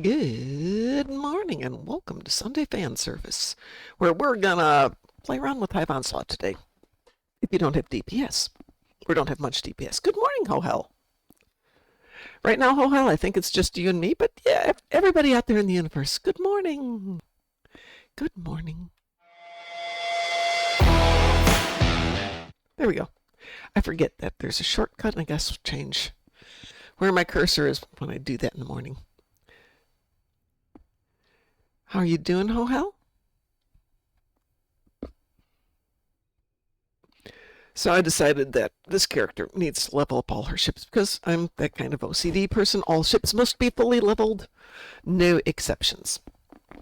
Good morning and welcome to Sunday Fan Service, where we're gonna play around with Hive Onslaught today. If you don't have DPS, or don't have much DPS. Good morning, Ho-Hell. Right now, Ho-Hell, I think it's just you and me, but yeah, everybody out there in the universe, good morning. Good morning. There we go. I forget that there's a shortcut, and I guess change where my cursor is when I do that in the morning. How are you doing, Ho-Hell? So I decided that this character needs to level up all her ships because I'm that kind of OCD person. All ships must be fully leveled, no exceptions.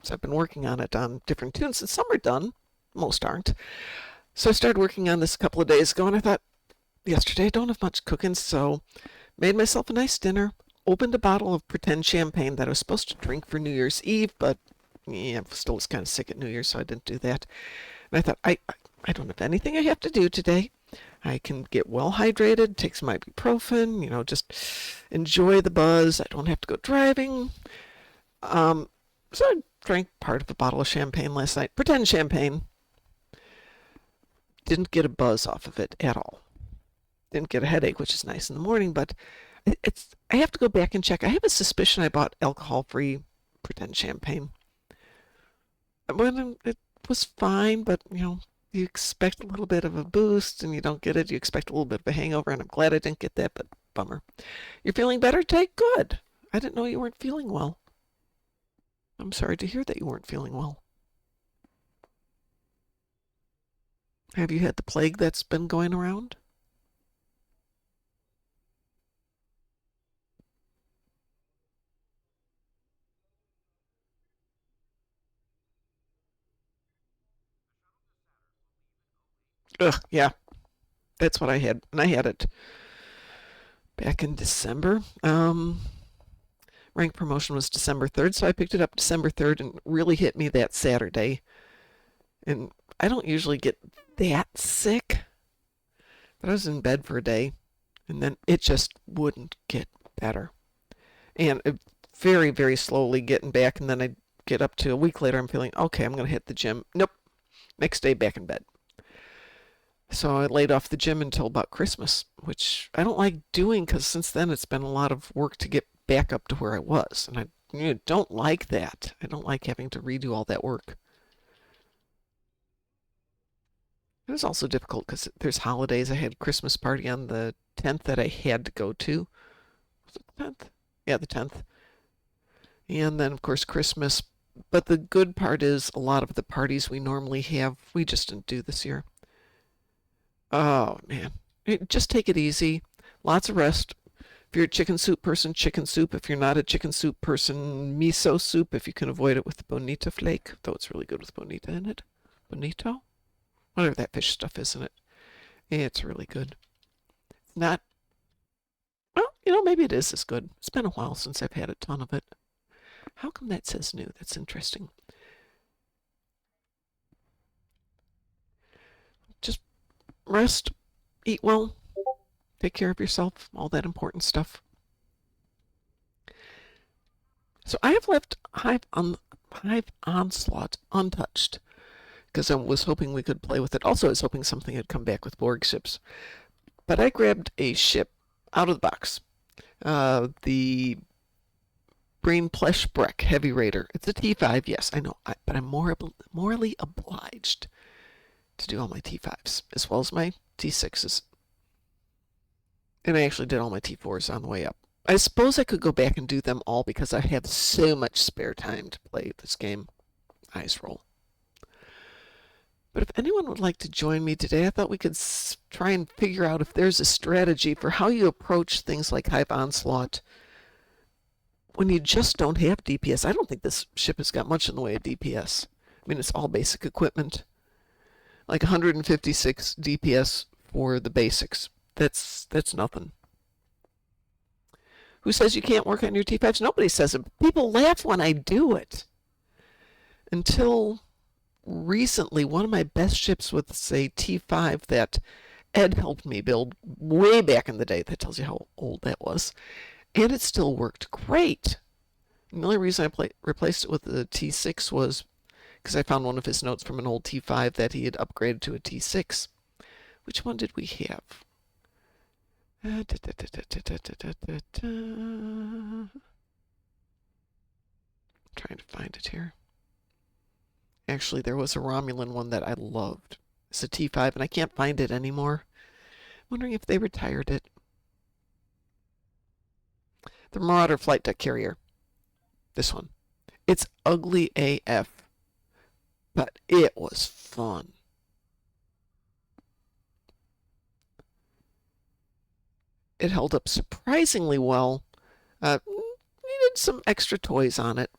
So I've been working on it on different tunes, and some are done, most aren't. So I started working on this a couple of days ago, and I thought, yesterday I don't have much cooking, so made myself a nice dinner, opened a bottle of pretend champagne that I was supposed to drink for New Year's Eve, but yeah, I still was kind of sick at New Year's, so I didn't do that. And I thought, I don't have anything I have to do today. I can get well hydrated, take some ibuprofen, just enjoy the buzz. I don't have to go driving. So I drank part of a bottle of champagne last night. Pretend champagne. Didn't get a buzz off of it at all. Didn't get a headache, which is nice in the morning, but I have to go back and check. I have a suspicion I bought alcohol-free pretend champagne. Well, it was fine, but, you expect a little bit of a boost and you don't get it. You expect a little bit of a hangover, and I'm glad I didn't get that, but bummer. You're feeling better today? Good. I didn't know you weren't feeling well. I'm sorry to hear that you weren't feeling well. Have you had the plague that's been going around? Ugh, yeah. That's what I had. And I had it back in December. Rank promotion was December 3rd, so I picked it up December 3rd and really hit me that Saturday. And I don't usually get that sick, but I was in bed for a day, and then it just wouldn't get better. And very, very slowly getting back, and then I get up to a week later, I'm feeling, okay, I'm going to hit the gym. Nope. Next day, back in bed. So I laid off the gym until about Christmas, which I don't like doing because since then it's been a lot of work to get back up to where I was. And I don't like that. I don't like having to redo all that work. It was also difficult because there's holidays. I had a Christmas party on the 10th that I had to go to. Was it the 10th? Yeah, the 10th. And then, of course, Christmas. But the good part is a lot of the parties we normally have, we just didn't do this year. Oh, man. Just take it easy. Lots of rest. If you're a chicken soup person, chicken soup. If you're not a chicken soup person, miso soup, if you can avoid it with the bonita flake, though it's really good with bonita in it. Bonito? Whatever that fish stuff is in it. It's really good. It's not, well, maybe it is as good. It's been a while since I've had a ton of it. How come that says new? That's interesting. Just rest, eat well, take care of yourself, all that important stuff. So I have left Hive Onslaught untouched because I was hoping we could play with it. Also, I was hoping something had come back with Borg ships. But I grabbed a ship out of the box. The Brain Plesh Breck Heavy Raider. It's a T5, yes, I know, but I'm morally obliged to do all my T5s as well as my T6s. And I actually did all my T4s on the way up. I suppose I could go back and do them all because I have so much spare time to play this game. Eyes roll. But if anyone would like to join me today, I thought we could try and figure out if there's a strategy for how you approach things like Hive Onslaught when you just don't have DPS. I don't think this ship has got much in the way of DPS. I mean, it's all basic equipment. Like 156 DPS for the basics. That's nothing. Who says you can't work on your T5s? Nobody says it. People laugh when I do it. Until recently, one of my best ships with, say, T5 that Ed helped me build way back in the day. That tells you how old that was. And it still worked great. The only reason I replaced it with the T6 was because I found one of his notes from an old T5 that he had upgraded to a T6. Which one did we have? Trying to find it here. Actually, there was a Romulan one that I loved. It's a T5, and I can't find it anymore. I'm wondering if they retired it. The Marauder Flight Deck Carrier. This one. It's ugly AF, but it was fun. It held up surprisingly well. Needed some extra toys on it.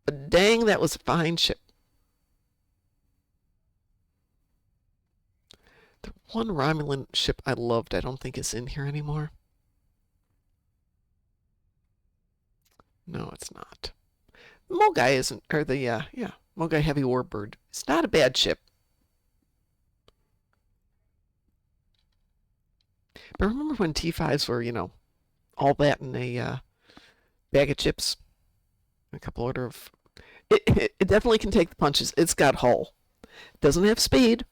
But dang, that was a fine ship. The one Romulan ship I loved, I don't think is in here anymore. No, it's not. Mogai isn't, or the, Mogai Heavy Warbird. It's not a bad ship. But remember when T5s were, all that in a bag of chips? A couple order of... It definitely can take the punches. It's got hull. It doesn't have speed.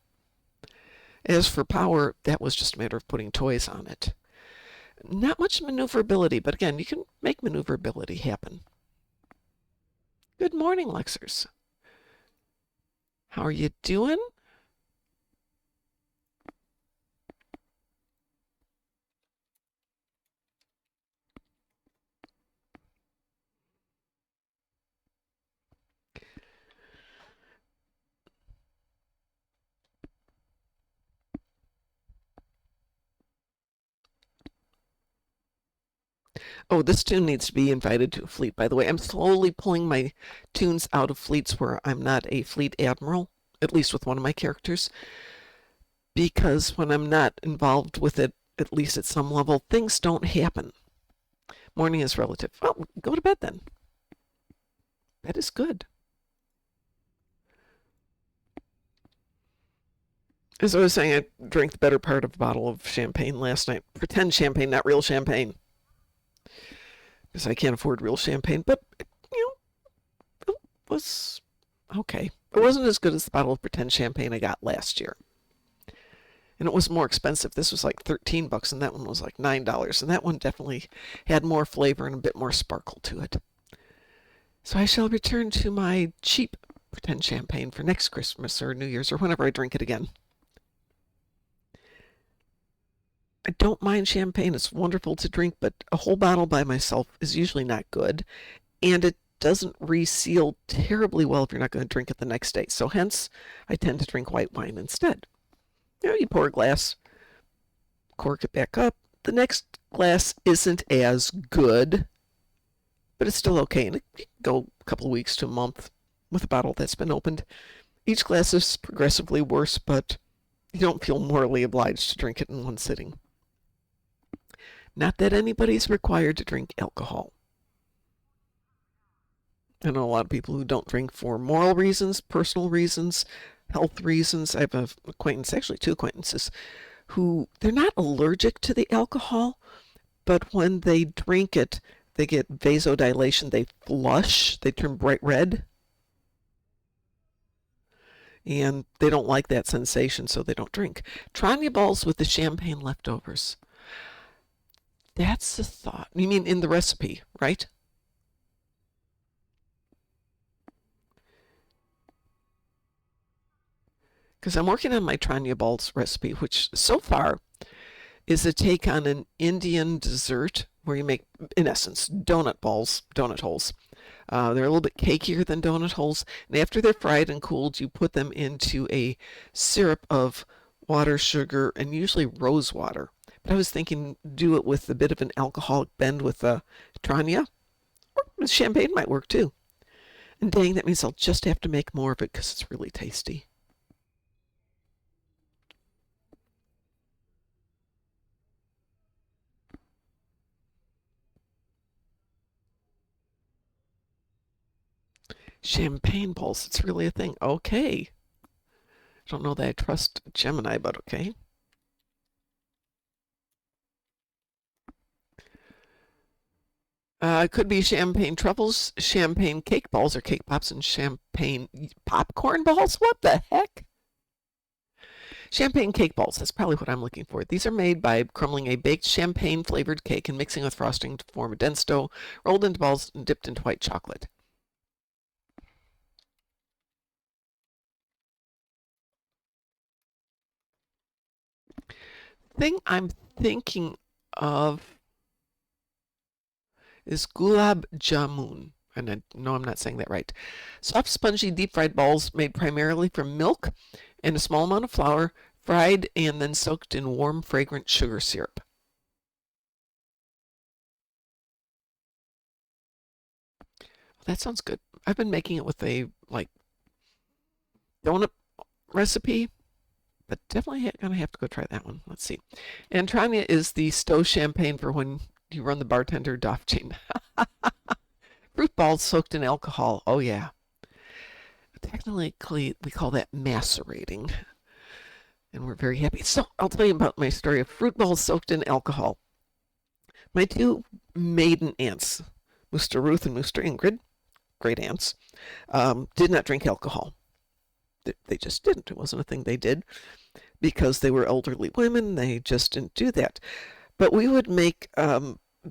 As for power, that was just a matter of putting toys on it. Not much maneuverability, but again, you can make maneuverability happen. Good morning, Lexers. How are you doing? Oh, this toon needs to be invited to a fleet, by the way. I'm slowly pulling my toons out of fleets where I'm not a fleet admiral, at least with one of my characters, because when I'm not involved with it, at least at some level, things don't happen. Morning is relative. Well, go to bed then. That is good. As I was saying, I drank the better part of a bottle of champagne last night. Pretend champagne, not real champagne. Because I can't afford real champagne, but, it was okay. It wasn't as good as the bottle of pretend champagne I got last year. And it was more expensive. This was like $13, and that one was like $9. And that one definitely had more flavor and a bit more sparkle to it. So I shall return to my cheap pretend champagne for next Christmas or New Year's or whenever I drink it again. I don't mind champagne. It's wonderful to drink, but a whole bottle by myself is usually not good. And it doesn't reseal terribly well if you're not going to drink it the next day. So hence, I tend to drink white wine instead. You pour a glass, cork it back up. The next glass isn't as good, but it's still okay. And it can go a couple of weeks to a month with a bottle that's been opened. Each glass is progressively worse, but you don't feel morally obliged to drink it in one sitting. Not that anybody's required to drink alcohol. I know a lot of people who don't drink for moral reasons, personal reasons, health reasons. I have an acquaintance, actually two acquaintances, who they're not allergic to the alcohol, but when they drink it, they get vasodilation, they flush, they turn bright red. And they don't like that sensation, so they don't drink. Tranya balls with the champagne leftovers. That's the thought. You mean in the recipe, right? Because I'm working on my Tranya balls recipe, which so far is a take on an Indian dessert where you make, in essence, donut balls, donut holes. They're a little bit cakier than donut holes, and after they're fried and cooled, you put them into a syrup of water, sugar, and usually rose water. But I was thinking do it with a bit of an alcoholic bend with a Tranya, or champagne might work too. And dang, that means I'll just have to make more of it because it's really tasty. Champagne balls, it's really a thing. Okay. I don't know that I trust Gemini, but okay. It could be champagne truffles, champagne cake balls or cake pops, and champagne popcorn balls. What the heck? Champagne cake balls, that's probably what I'm looking for. These are made by crumbling a baked champagne-flavored cake and mixing with frosting to form a dense dough, rolled into balls and dipped into white chocolate. Thing I'm thinking of is gulab jamun. And I know I'm not saying that right. Soft, spongy, deep-fried balls made primarily from milk and a small amount of flour, fried and then soaked in warm, fragrant sugar syrup. That sounds good. I've been making it with a donut recipe, but definitely gonna have to go try that one. Let's see. And Tranya is the stow champagne for when you run the bartender doff chain. Fruit balls soaked in alcohol. Oh yeah. Technically, we call that macerating. And we're very happy. So I'll tell you about my story of fruit balls soaked in alcohol. My two maiden aunts, Mr. Ruth and Mr. Ingrid, great aunts, did not drink alcohol. They just didn't. It wasn't a thing they did because they were elderly women. They just didn't do that. But we would make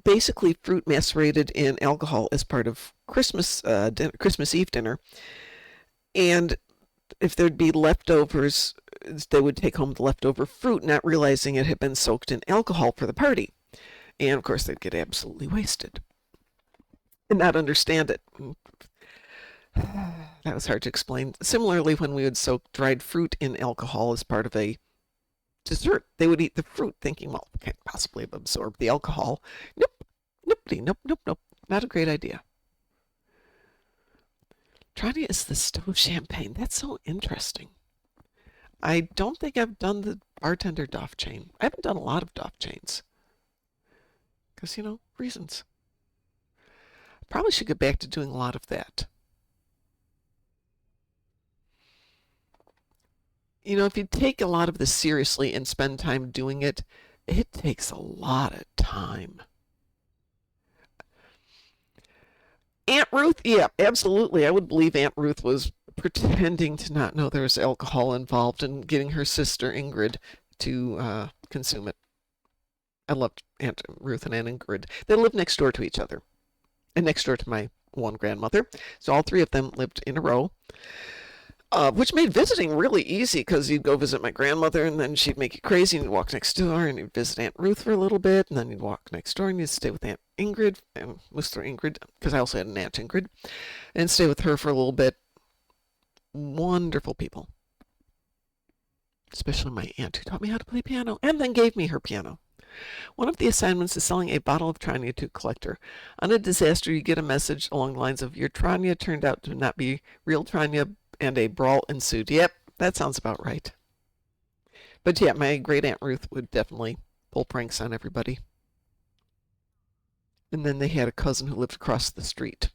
basically fruit macerated in alcohol as part of Christmas Eve dinner. And if there'd be leftovers, they would take home the leftover fruit, not realizing it had been soaked in alcohol for the party. And of course, they'd get absolutely wasted and not understand it. That was hard to explain. Similarly, when we would soak dried fruit in alcohol as part of a dessert, they would eat the fruit thinking, well, can't possibly absorb the alcohol. Nope, nope. Not a great idea. Trania is the stove champagne. That's so interesting. I don't think I've done the bartender doff chain. I haven't done a lot of doff chains. Because, reasons. Probably should get back to doing a lot of that. If you take a lot of this seriously and spend time doing it, it takes a lot of time. Aunt Ruth, yeah, absolutely. I would believe Aunt Ruth was pretending to not know there was alcohol involved and getting her sister Ingrid to consume it. I loved Aunt Ruth and Aunt Ingrid. They lived next door to each other and next door to my one grandmother. So all three of them lived in a row. Which made visiting really easy because you'd go visit my grandmother and then she'd make you crazy and you'd walk next door and you'd visit Aunt Ruth for a little bit and then you'd walk next door and you'd stay with Aunt Ingrid and Mr. Ingrid because I also had an Aunt Ingrid and stay with her for a little bit. Wonderful people. Especially my aunt who taught me how to play piano and then gave me her piano. One of the assignments is selling a bottle of Trania to a collector. On a disaster, you get a message along the lines of, your Trania turned out to not be real Trania, and a brawl ensued. Yep, that sounds about right. But yeah, my great Aunt Ruth would definitely pull pranks on everybody. And then they had a cousin who lived across the street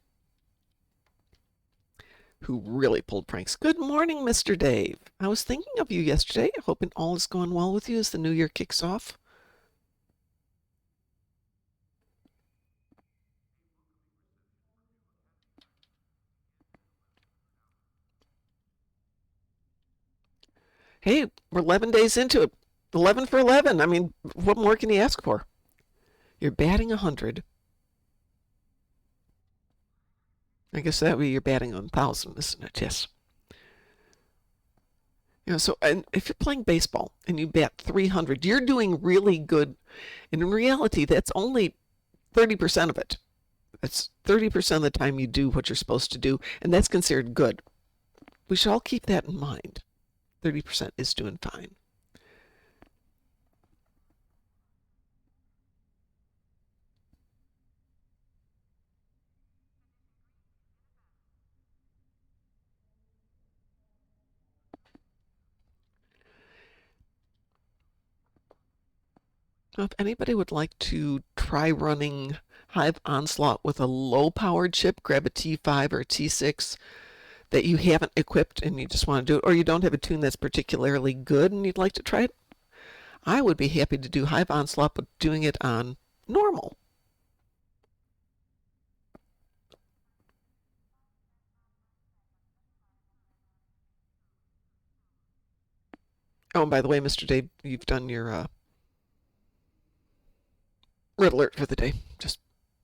who really pulled pranks. Good morning, Mr. Dave. I was thinking of you yesterday, hoping all is going well with you as the new year kicks off. Hey, we're 11 days into it. 11 for 11. I mean, what more can you ask for? You're batting 100. I guess that would be you're batting 1,000, isn't it? Yes. So and if you're playing baseball and you bat 300, you're doing really good. And in reality, that's only 30% of it. That's 30% of the time you do what you're supposed to do, and that's considered good. We should all keep that in mind. 30% is doing fine. Now, if anybody would like to try running Hive Onslaught with a low-powered chip, grab a T5 or a T6 that you haven't equipped and you just want to do it, or you don't have a tune that's particularly good and you'd like to try it, I would be happy to do Hive Onslaught, but doing it on normal. Oh, and by the way, Mr. Dave, you've done your red alert for the day, just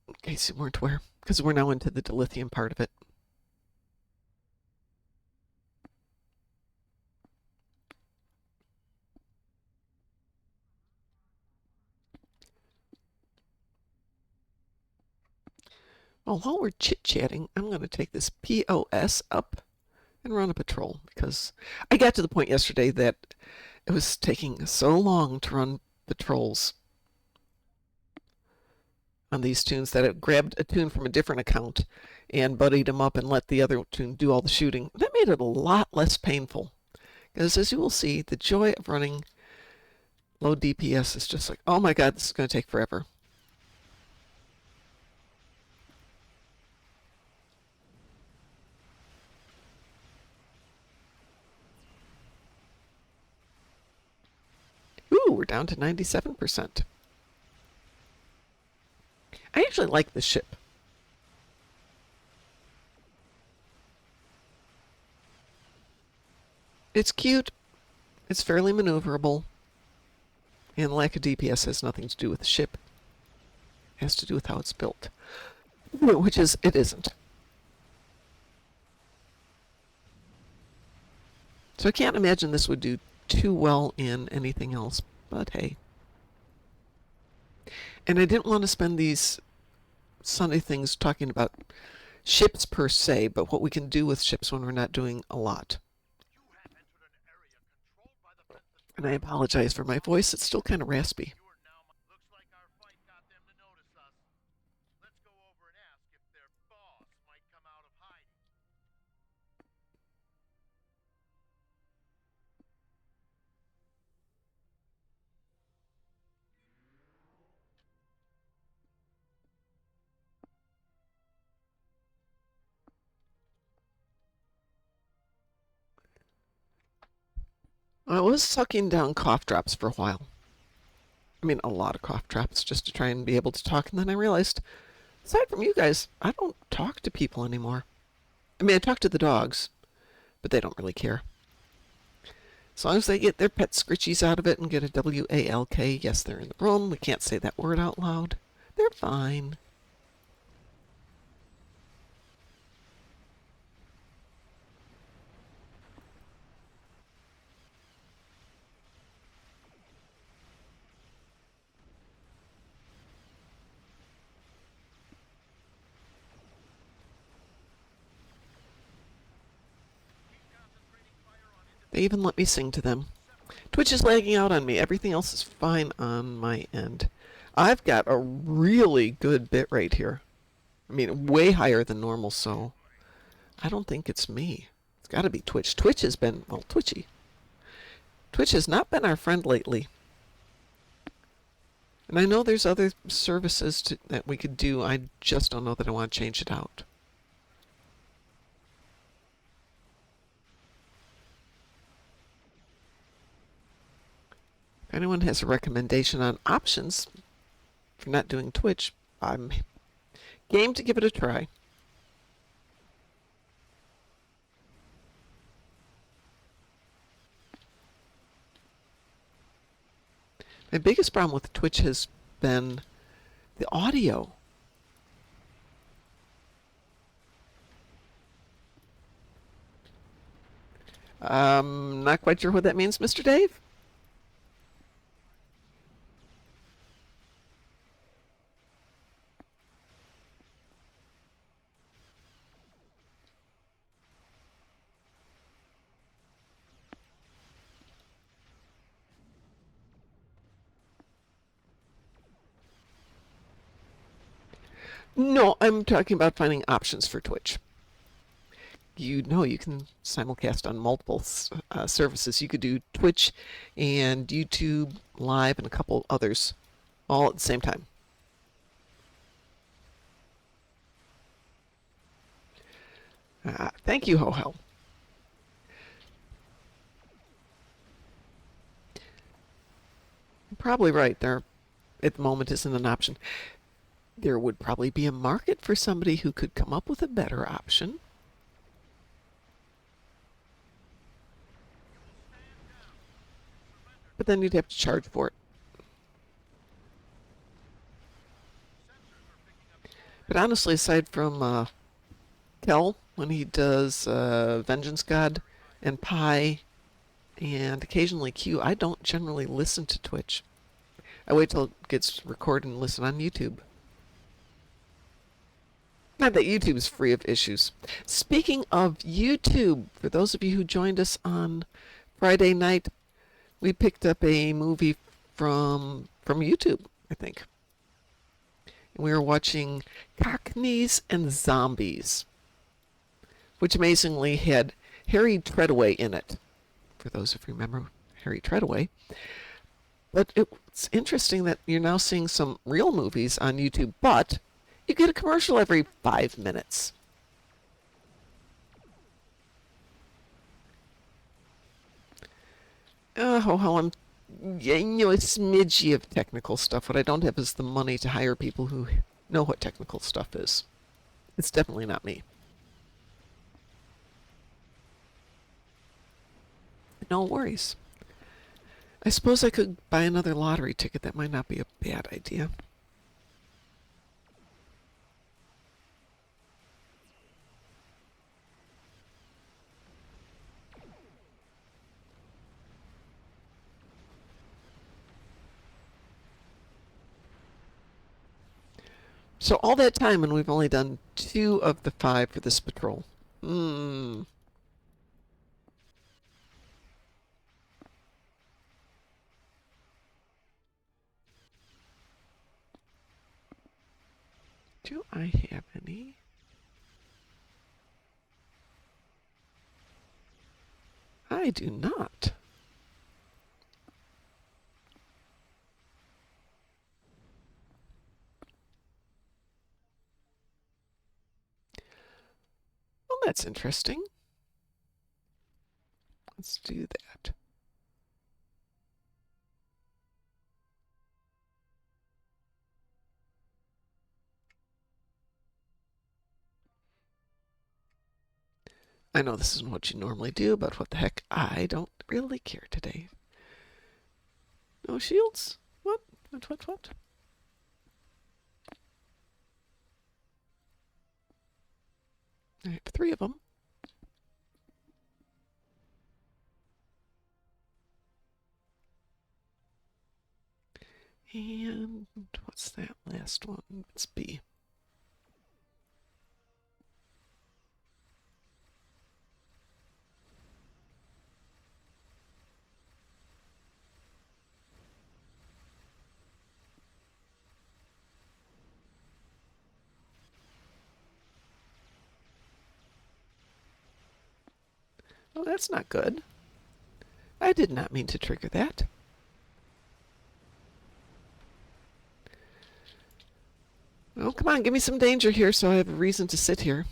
in case you weren't aware, because we're now into the dilithium part of it. Well, while we're chit-chatting, I'm going to take this POS up and run a patrol, because I got to the point yesterday that it was taking so long to run patrols on these tunes that it grabbed a tune from a different account and buddied them up and let the other tune do all the shooting. That made it a lot less painful, because as you will see, the joy of running low DPS is just like, oh my god, this is going to take forever. Ooh, we're down to 97%. I actually like the ship. It's cute, it's fairly maneuverable, and lack of DPS has nothing to do with the ship. It has to do with how it's built, which is, it isn't. So I can't imagine this would do too well in anything else, but hey. And I didn't want to spend these Sunday things talking about ships per se, but what we can do with ships when we're not doing a lot. And I apologize for my voice, it's still kind of raspy. I was sucking down cough drops for a while. I mean, a lot of cough drops just to try and be able to talk, and then I realized, aside from you guys, I don't talk to people anymore. I mean, I talk to the dogs, but they don't really care. As long as they get their pet scritchies out of it and get a WALK, yes, they're in the room, we can't say that word out loud, they're fine. They even let me sing to them. Twitch is lagging out on me. Everything else is fine on my end. I've got a really good bit rate here. I mean, way higher than normal, so I don't think it's me. It's got to be Twitch. Twitch has been, well, twitchy. Twitch has not been our friend lately. And I know there's other services that we could do. I just don't know that I want to change it out. If anyone has a recommendation on options for not doing Twitch, I'm game to give it a try. My biggest problem with Twitch has been the audio. Not quite sure what that means, Mr. Dave. No, I'm talking about finding options for Twitch. You know you can simulcast on multiple services. You could do Twitch and YouTube Live and a couple others all at the same time. Thank you, Ho-Ho. You're probably right. There, at the moment, isn't an option. There would probably be a market for somebody who could come up with a better option. then you'd have to charge for it. But honestly, aside from Kel, when he does Vengeance God and Pi and occasionally Q, I don't generally listen to Twitch. I wait till it gets recorded and listen on YouTube. Not that YouTube is free of issues. Speaking of YouTube, for those of you who joined us on Friday night, we picked up a movie from YouTube, I think. And we were watching Cockneys and Zombies, which amazingly had Harry Treadaway in it, for those of you who remember Harry Treadaway. But it's interesting that you're now seeing some real movies on YouTube, but you get a commercial every 5 minutes. I'm a smidgy of technical stuff. What I don't have is the money to hire people who know what technical stuff is. It's definitely not me. No worries. I suppose I could buy another lottery ticket. That might not be a bad idea. So all that time, and we've only done 2 of the 5 for this patrol. Well, do I have any? I do not. Well, that's interesting. Let's do that. I know this isn't what you normally do, but what the heck, I don't really care today. No shields? What? What? I have 3 of them. And what's that last one? It's B. Oh, that's not good. I did not mean to trigger that. Oh, come on, give me some danger here so I have a reason to sit here.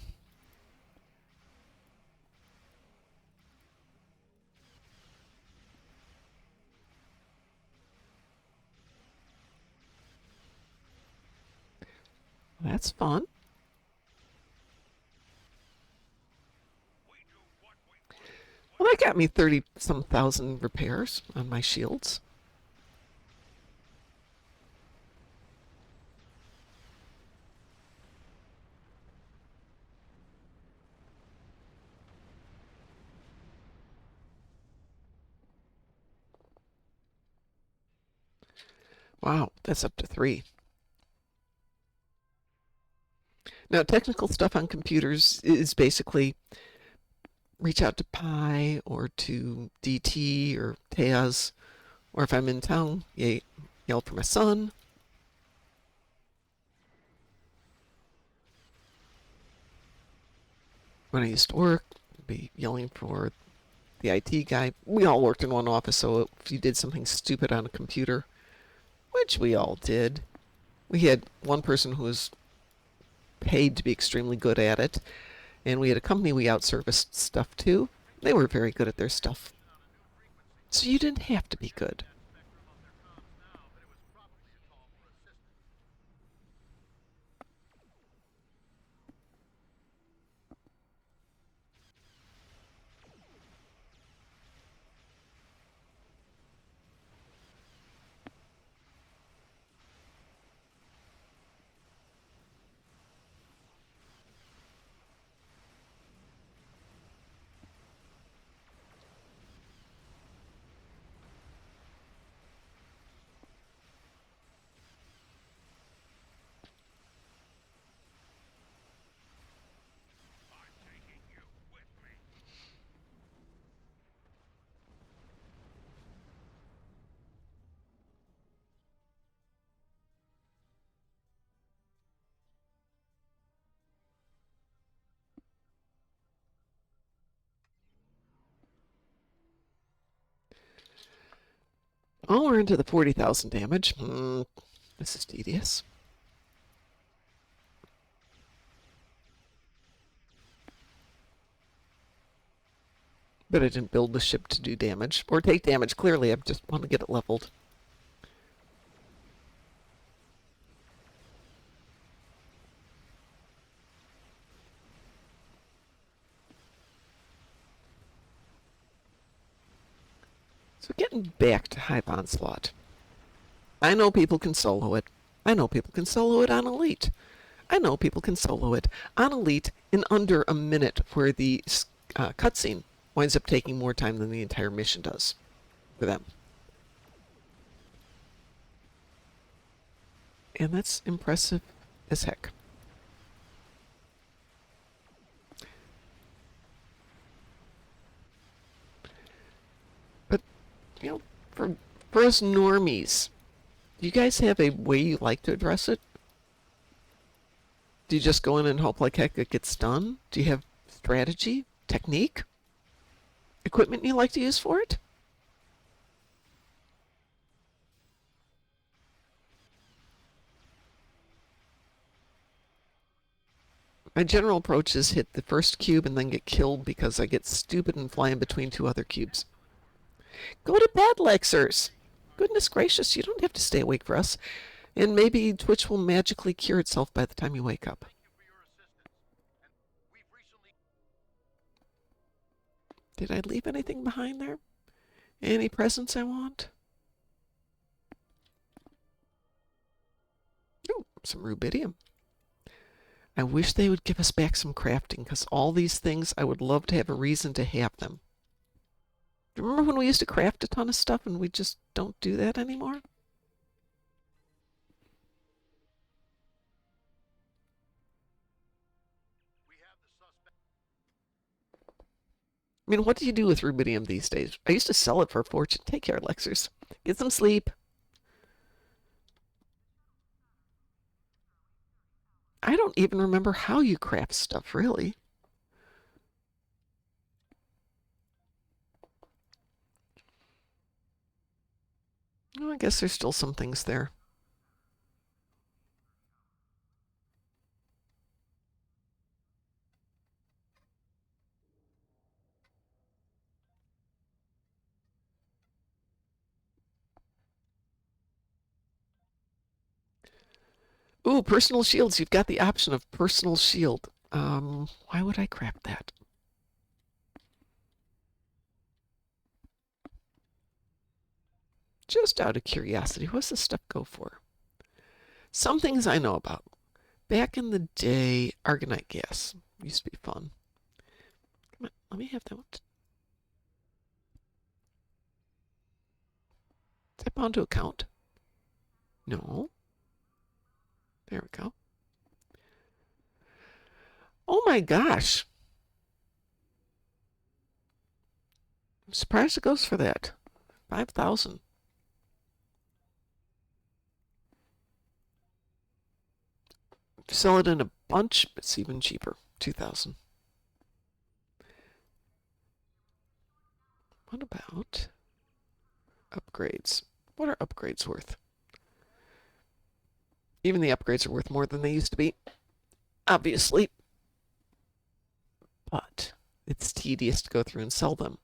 That's fun. Well, that got me 30-some thousand repairs on my shields. Wow, that's up to 3. Now, technical stuff on computers is basically reach out to Pi or to DT or Taz, or if I'm in town, yell for my son. When I used to work, I'd be yelling for the IT guy. We all worked in one office, so if you did something stupid on a computer, which we all did, we had one person who was paid to be extremely good at it, and we had a company we outserviced stuff to. They were very good at their stuff. So you didn't have to be good. Oh, we're into the 40,000 damage. This is tedious. But I didn't build the ship to do damage. Or take damage, clearly. I just want to get it leveled. So getting back to Hive Onslaught. I know people can solo it. I know people can solo it on Elite. I know people can solo it on Elite in under a minute, where the cutscene winds up taking more time than the entire mission does for them. And that's impressive as heck. But, you know, for us normies, do you guys have a way you like to address it? Do you just go in and hope like heck it gets done? Do you have strategy, technique, equipment you like to use for it? My general approach is hit the first cube and then get killed because I get stupid and fly in between two other cubes. Go to bed, Lexers! Goodness gracious, you don't have to stay awake for us. And maybe Twitch will magically cure itself by the time you wake up. Did I leave anything behind there? Any presents I want? Oh, some rubidium. I wish they would give us back some crafting, because all these things, I would love to have a reason to have them. Do you remember when we used to craft a ton of stuff and we just don't do that anymore? I mean, what do you do with rubidium these days? I used to sell it for a fortune. Take care, Lexers. Get some sleep. I don't even remember how you craft stuff, really. Well, I guess there's still some things there. Ooh, personal shields. You've got the option of personal shield. Why would I craft that? Just out of curiosity, what's this stuff go for? Some things I know about. Back in the day, argonite gas used to be fun. Come on, let me have that one. Is that bound to a count? No. There we go. Oh my gosh. I'm surprised it goes for that. 5,000. Sell it in a bunch, it's even cheaper. 2,000. What about upgrades? What are upgrades worth? Even the upgrades are worth more than they used to be, obviously. But it's tedious to go through and sell them.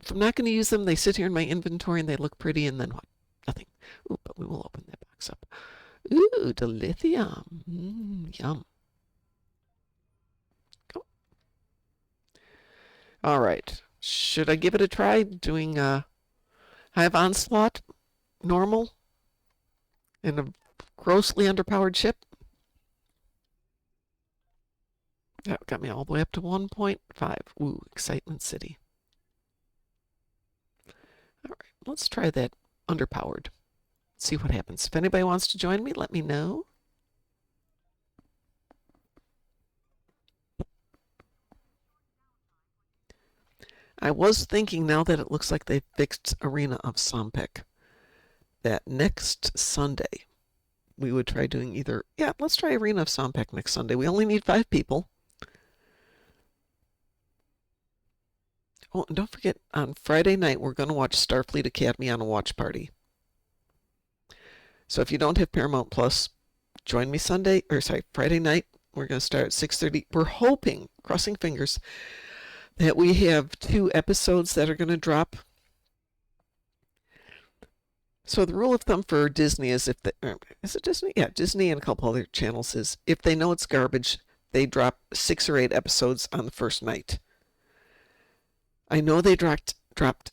If I'm not going to use them, they sit here in my inventory and they look pretty, and then what? Nothing. Ooh, but we will open that box up. Ooh, dilithium. Yum. Go. All right. Should I give it a try doing Hive Onslaught normal in a grossly underpowered ship? That got me all the way up to 1.5. Ooh, Excitement City. All right, let's try that underpowered. See what happens. If anybody wants to join me, let me know. I was thinking, now that it looks like they fixed Arena of Sompek, that next Sunday we would try doing either, yeah, let's try Arena of Sompek next Sunday. We only need 5 people. Oh, and don't forget, on Friday night, we're going to watch Starfleet Academy on a watch party. So if you don't have Paramount Plus, join me Friday night. We're going to start at 6:30. We're hoping, crossing fingers, that we have 2 episodes that are going to drop. So the rule of thumb for Disney is is it Disney? Yeah, Disney and a couple other channels is if they know it's garbage, they drop 6 or 8 episodes on the first night. I know they dropped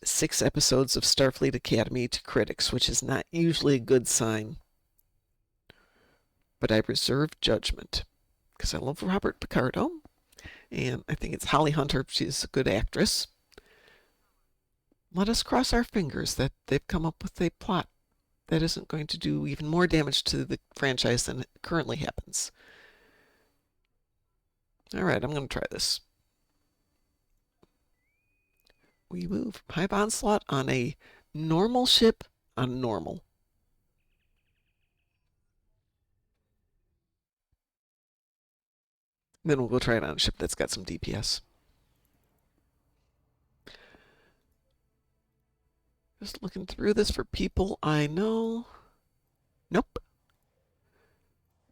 6 episodes of Starfleet Academy to critics, which is not usually a good sign. But I reserve judgment because I love Robert Picardo, and I think it's Holly Hunter. She's a good actress. Let us cross our fingers that they've come up with a plot that isn't going to do even more damage to the franchise than it currently happens. All right, I'm going to try this. We move Hive Onslaught on a normal ship on normal. Then we'll go try it on a ship that's got some DPS. Just looking through this for people I know. Nope.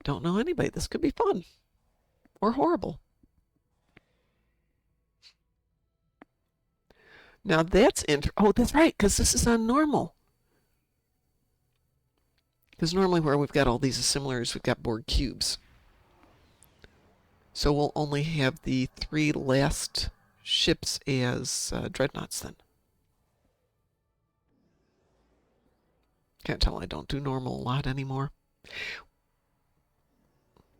Don't know anybody. This could be fun. Or horrible. Now that's oh, that's right, because this is on normal. Because normally where we've got all these assimilars, we've got Borg cubes. So we'll only have the 3 last ships as dreadnoughts then. Can't tell I don't do normal a lot anymore.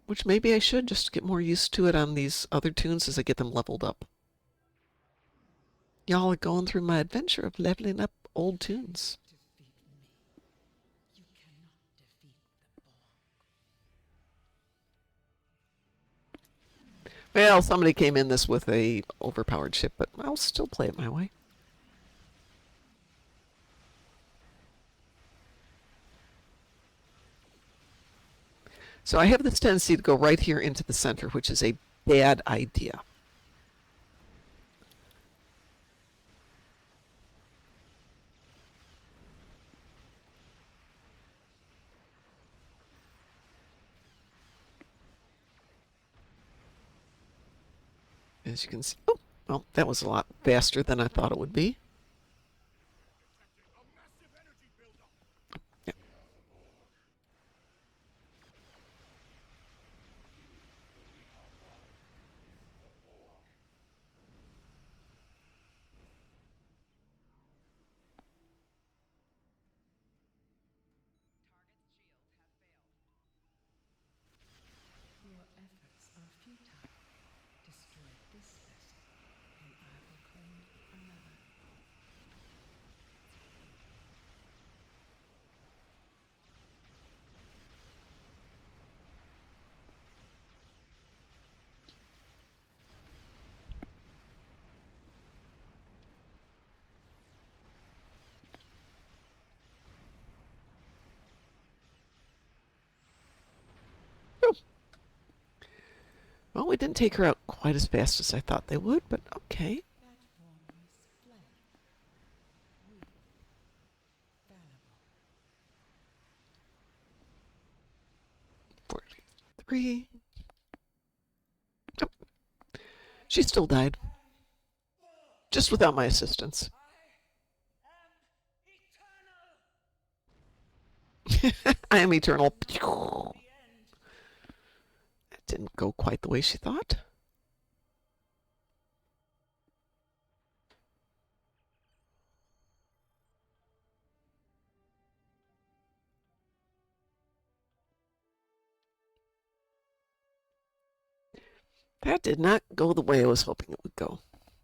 Which maybe I should just get more used to it on these other tunes as I get them leveled up. Y'all are going through my adventure of leveling up old tunes. Well, somebody came in this with a overpowered ship, but I'll still play it my way. So I have this tendency to go right here into the center, which is a bad idea. As you can see, oh, well, that was a lot faster than I thought it would be. Yeah. Your efforts are futile. Destroy this vessel, and I will claim another. Oh. Well, we didn't take her out quite as fast as I thought they would, but okay. Platforms fled. Weak. Fallible. 43. Oh. She still died. Just without my assistance. I am eternal. That didn't go quite the way she thought. That did not go the way I was hoping it would go.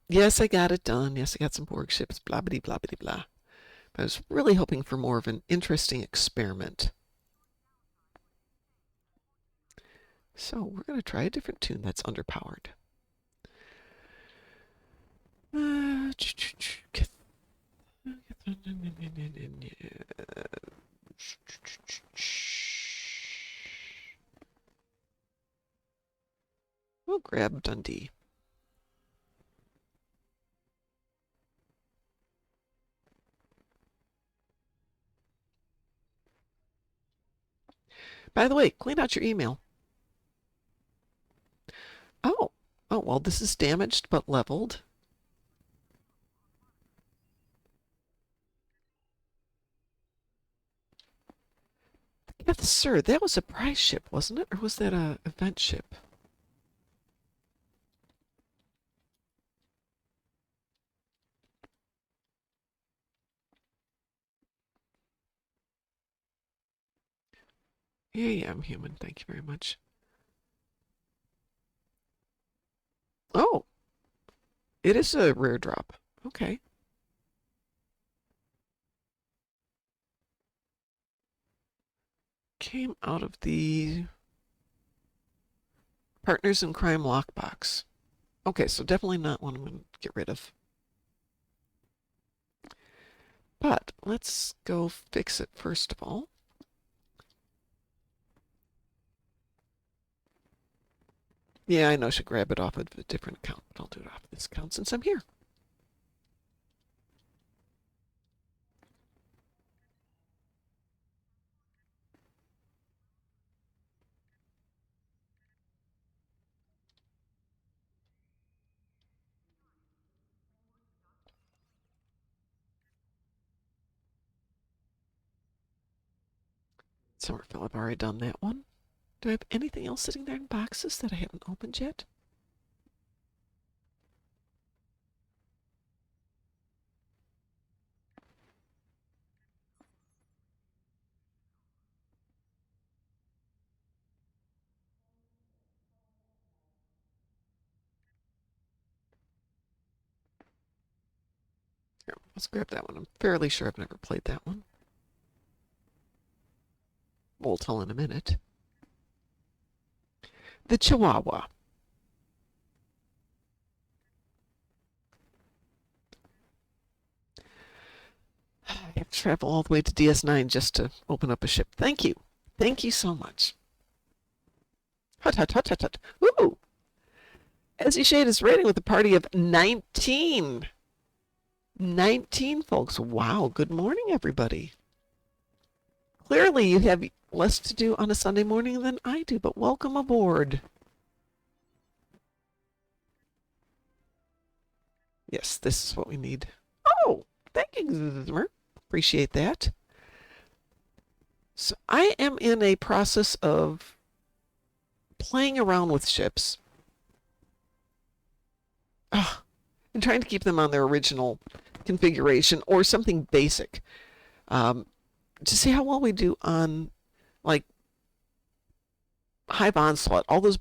Yes, I got it done. Yes, I got some Borg ships, blah, blah, blah, blah, blah. But I was really hoping for more of an interesting experiment. So we're going to try a different tune that's underpowered. We'll grab Dundee. By the way, clean out your email. Oh, oh, well, this is damaged but leveled. Yes, sir, that was a prize ship, wasn't it? Or was that a event ship? Yeah, I'm human. Thank you very much. Oh, it is a rare drop. Okay. Came out of the Partners in Crime lockbox. Okay, so definitely not one I'm going to get rid of. But let's go fix it first of all. Yeah, I know I should grab it off of a different account, but I'll do it off of this account since I'm here. Summerfield, I've already done that one. Do I have anything else sitting there in boxes that I haven't opened yet? Here, let's grab that one. I'm fairly sure I've never played that one. We'll tell in a minute. The Chihuahua. I have to travel all the way to DS9 just to open up a ship. Thank you. Thank you so much. Hut, hut, hut, hut, hut. Ooh! Ezzy Shade is raiding with a party of 19. 19 folks. Wow. Good morning, everybody. Clearly, you have less to do on a Sunday morning than I do, but welcome aboard. Yes, this is what we need. Oh, thank you, Zimmer. Appreciate that. So I am in a process of playing around with ships. And trying to keep them on their original configuration or something basic. To see how well we do on, like, Hive Onslaught, all those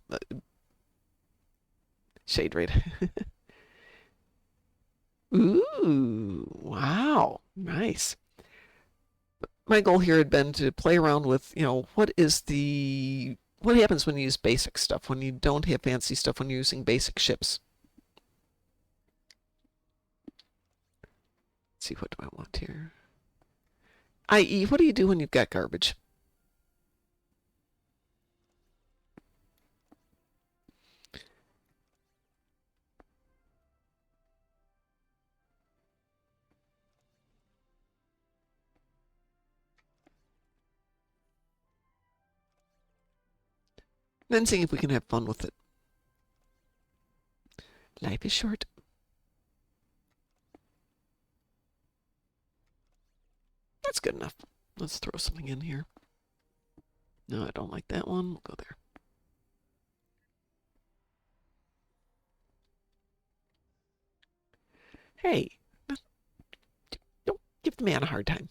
Shade Raid. Ooh, wow, nice. My goal here had been to play around with, what happens when you use basic stuff, when you don't have fancy stuff, when you're using basic ships. Let's see, what do I want here? I.e., what do you do when you've got garbage? Then seeing if we can have fun with it. Life is short. That's good enough. Let's throw something in here. No, I don't like that one. We'll go there. Hey, don't give the man a hard time.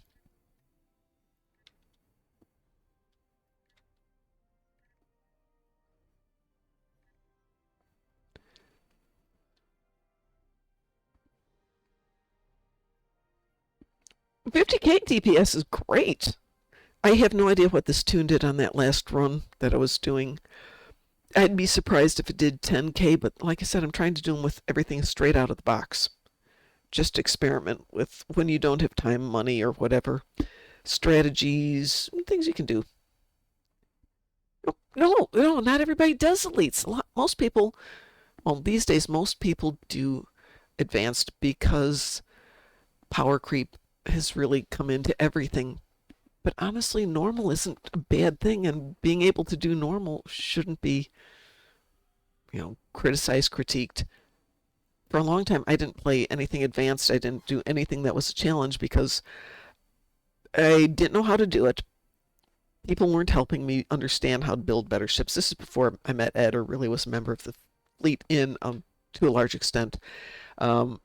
$50K DPS is great. I have no idea what this tune did on that last run that I was doing. I'd be surprised if it did 10K, but like I said, I'm trying to do them with everything straight out of the box. Just experiment with when you don't have time, money, or whatever. Strategies, things you can do. No, not everybody does elites. Most people, well, these days, most people do advanced because power creep has really come into everything. But honestly, normal isn't a bad thing, and being able to do normal shouldn't be, criticized, critiqued. For a long time, I didn't play anything advanced. I didn't do anything that was a challenge because I didn't know how to do it. People weren't helping me understand how to build better ships. This is before I met Ed or really was a member of the fleet to a large extent. Um,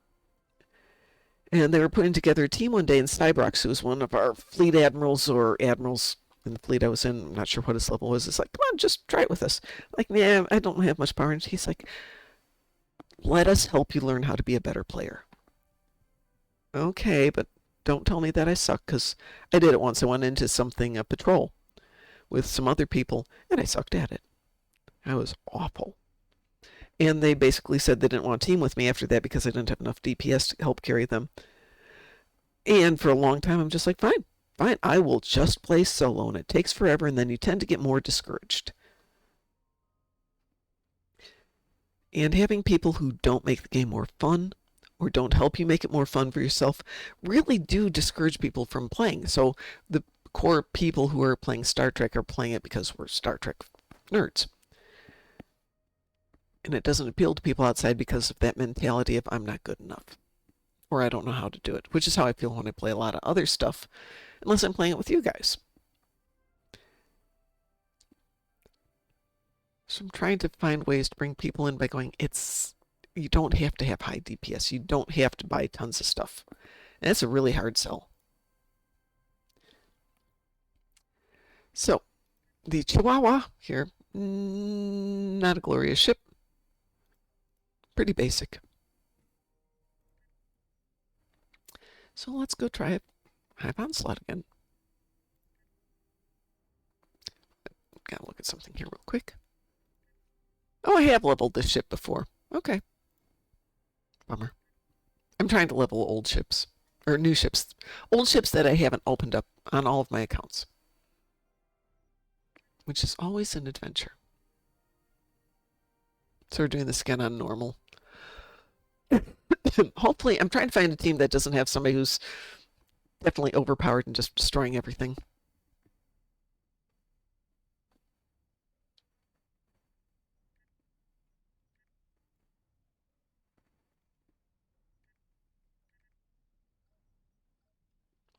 and they were putting together a team one day, and Cybrox, who was one of our fleet admirals or admirals in the fleet I was in, I'm not sure what his level was, is like, come on, just try it with us. Like, yeah, I don't have much power. And he's like, let us help you learn how to be a better player. Okay, but don't tell me that I suck, because I did it once. I went into a patrol with some other people, and I sucked at it. I was awful. And they basically said they didn't want to team with me after that because I didn't have enough DPS to help carry them. And for a long time, I'm just like, fine, I will just play solo, and it takes forever, and then you tend to get more discouraged. And having people who don't make the game more fun or don't help you make it more fun for yourself really do discourage people from playing. So the core people who are playing Star Trek are playing it because we're Star Trek nerds. And it doesn't appeal to people outside because of that mentality of I'm not good enough or I don't know how to do it, which is how I feel when I play a lot of other stuff, unless I'm playing it with you guys. So I'm trying to find ways to bring people in by going, you don't have to have high DPS. You don't have to buy tons of stuff. And it's a really hard sell. So the Chihuahua here, not a glorious ship. Pretty basic. So let's go try Hive Onslaught again. Gotta look at something here real quick. Oh, I have leveled this ship before. Okay. Bummer. I'm trying to level old ships. Or new ships. Old ships that I haven't opened up on all of my accounts. Which is always an adventure. So we're doing this again on normal. Hopefully, I'm trying to find a team that doesn't have somebody who's definitely overpowered and just destroying everything.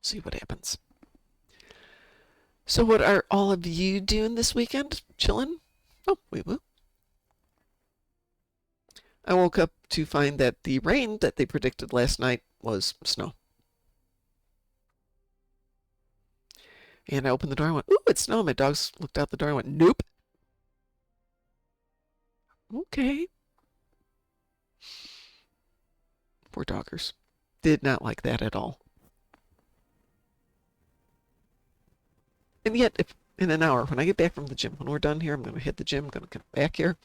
See what happens. So what are all of you doing this weekend? Chilling? Oh, wait, what? I woke up to find that the rain that they predicted last night was snow. And I opened the door and went, ooh, it's snow. My dogs looked out the door and went, nope. Okay. Poor doggers. Did not like that at all. And yet, if in an hour, when I get back from the gym, when we're done here, I'm going to hit the gym, I'm going to come back here.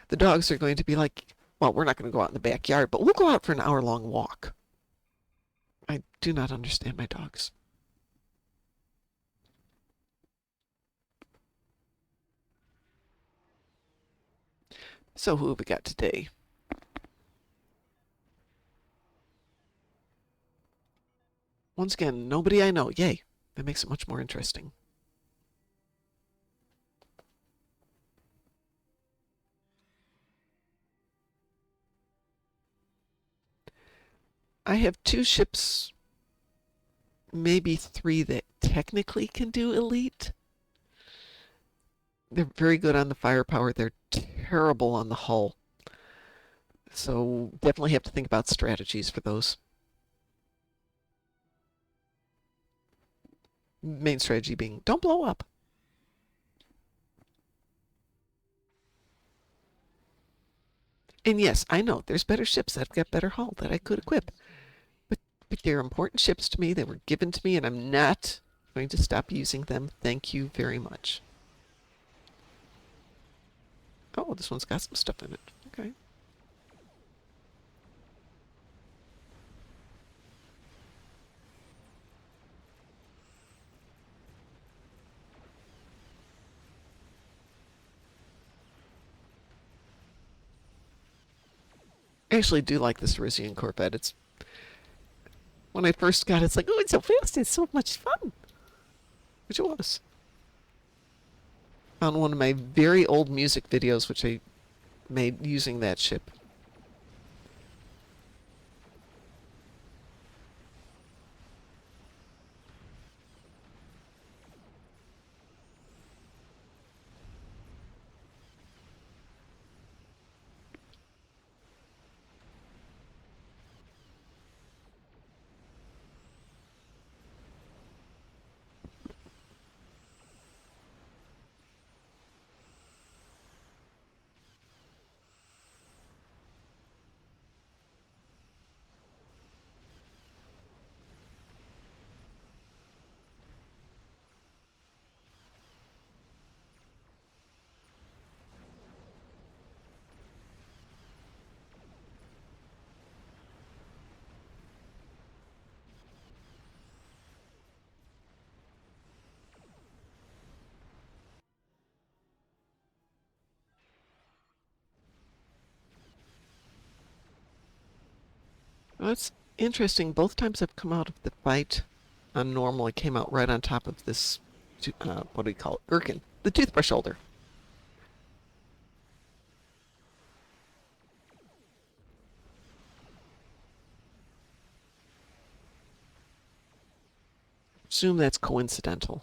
The dogs are going to be like, well, we're not going to go out in the backyard, but we'll go out for an hour-long walk. I do not understand my dogs. So who have we got today? Once again, nobody I know. Yay. That makes it much more interesting. I have 2 ships, maybe 3 that technically can do elite. They're very good on the firepower. They're terrible on the hull. So definitely have to think about strategies for those. Main strategy being, don't blow up. And yes, I know there's better ships that have got better hull that I could equip. But they're important ships to me. They were given to me, and I'm not going to stop using them. Thank you very much. Oh, this one's got some stuff in it. Okay. I actually do like this Irizian Corvette. It's when I first got it, it's like, oh, it's so fast. It's so much fun. which it was. Found one of my very old music videos, which I made using that ship. Well, that's interesting. Both times I've come out of the fight on normal, I came out right on top of this, what do you call it? Gherkin, the toothbrush holder. Assume that's coincidental.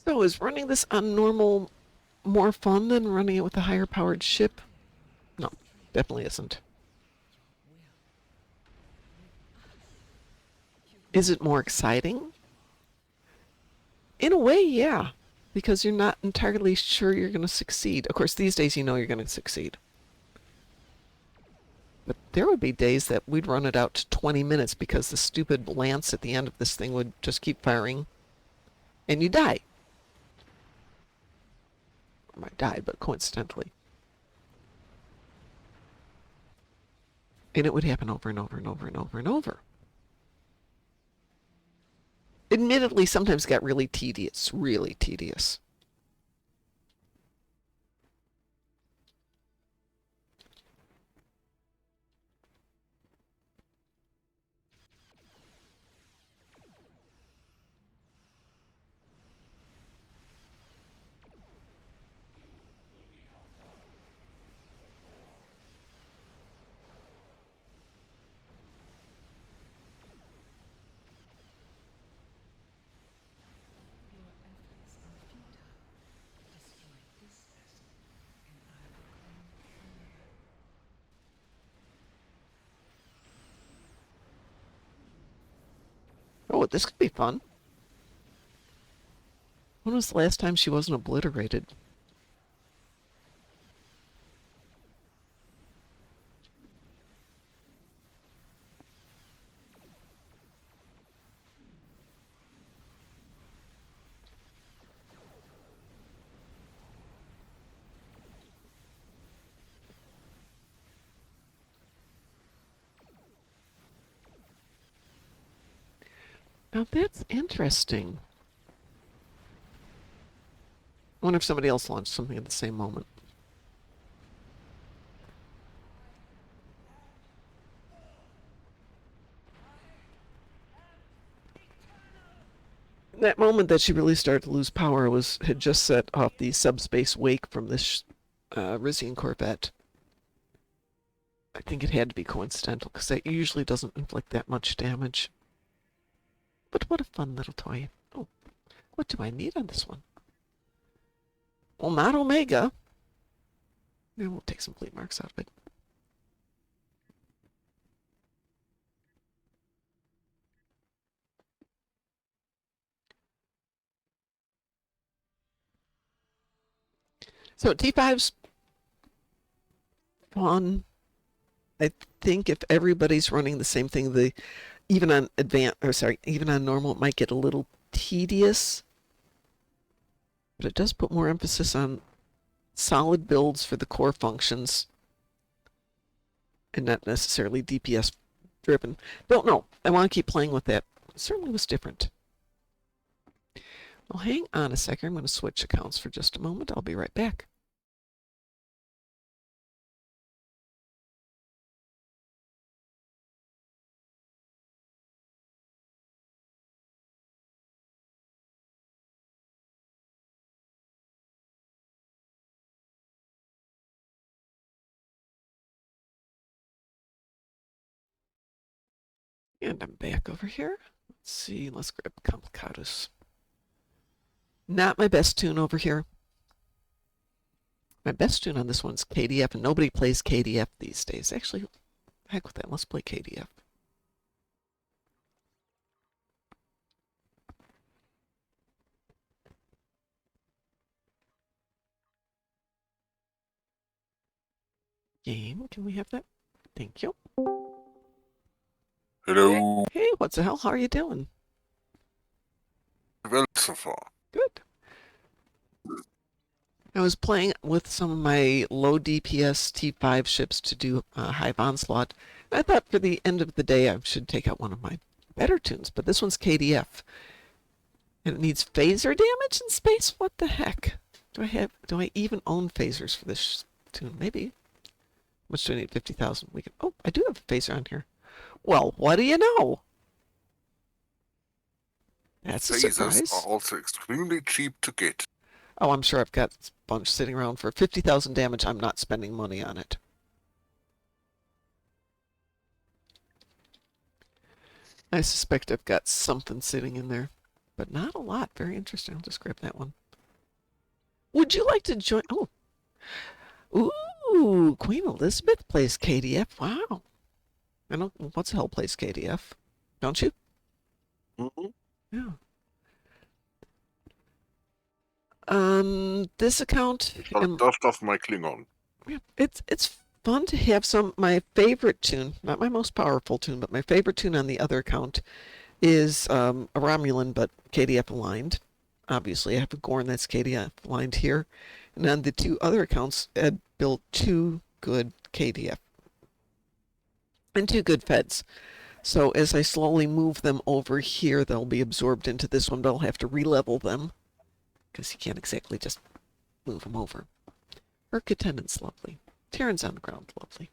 So is running this on normal more fun than running it with a higher powered ship? No, definitely isn't. Is it more exciting? In a way, yeah, because you're not entirely sure you're going to succeed. Of course, these days you know you're going to succeed. But there would be days that we'd run it out to 20 minutes because the stupid lance at the end of this thing would just keep firing, and you die. I might die, but coincidentally. And it would happen over and over and over and over and over. Admittedly, sometimes got really tedious, really tedious. Your efforts are futile. Destroy this vessel, and I will claim another. Oh, this could be fun. When was the last time she wasn't obliterated? Now that's interesting. I wonder if somebody else launched something at the same moment. That moment that she really started to lose power had just set off the subspace wake from this Rizian Corvette. I think it had to be coincidental because that usually doesn't inflict that much damage. But what a fun little toy. Oh, what do I need on this one? Well, not Omega. Yeah, we'll take some bleed marks out of it. So T5's fun. I think if everybody's running the same thing, even on even on normal, it might get a little tedious. But it does put more emphasis on solid builds for the core functions and not necessarily DPS driven. Don't know. I want to keep playing with that. It certainly was different. Well, hang on a second. I'm going to switch accounts for just a moment. I'll be right back. And I'm back over here. Let's see. Let's grab Complicatus. Not my best tune over here. My best tune on this one's KDF, and nobody plays KDF these days. Actually, heck with that. Let's play KDF. Game. Can we have that? Thank you. Hello. Hey, what's the hell? How are you doing? Well, so far. Good. I was playing with some of my low DPS T5 ships to do Hive Onslaught. I thought for the end of the day I should take out one of my better tunes, but this one's KDF. And it needs phaser damage in space? What the heck? Do I even own phasers for this tune? Maybe. How much do I need? 50,000. Oh, I do have a phaser on here. Well, what do you know? That's a surprise. Phasers are also extremely cheap to get. Oh, I'm sure I've got a bunch sitting around for 50,000 damage. I'm not spending money on it. I suspect I've got something sitting in there, but not a lot. Very interesting. I'll just grab that one. Would you like to join? Oh. Ooh, Queen Elizabeth plays KDF. Wow. I don't. What's the hell plays KDF? Don't you? Mm-hmm. Yeah. This account. Dust off my Klingon. Yeah, it's fun to have some. My favorite tune, not my most powerful tune, but my favorite tune on the other account is a Romulan, but KDF aligned. Obviously, I have a Gorn that's KDF aligned here, and on the two other accounts, Ed built two good KDF and two good Feds. So as I slowly move them over here, they'll be absorbed into this one, but I'll have to re-level them because you can't exactly just move them over. Urkatenant's lovely. Terran's on the ground, lovely.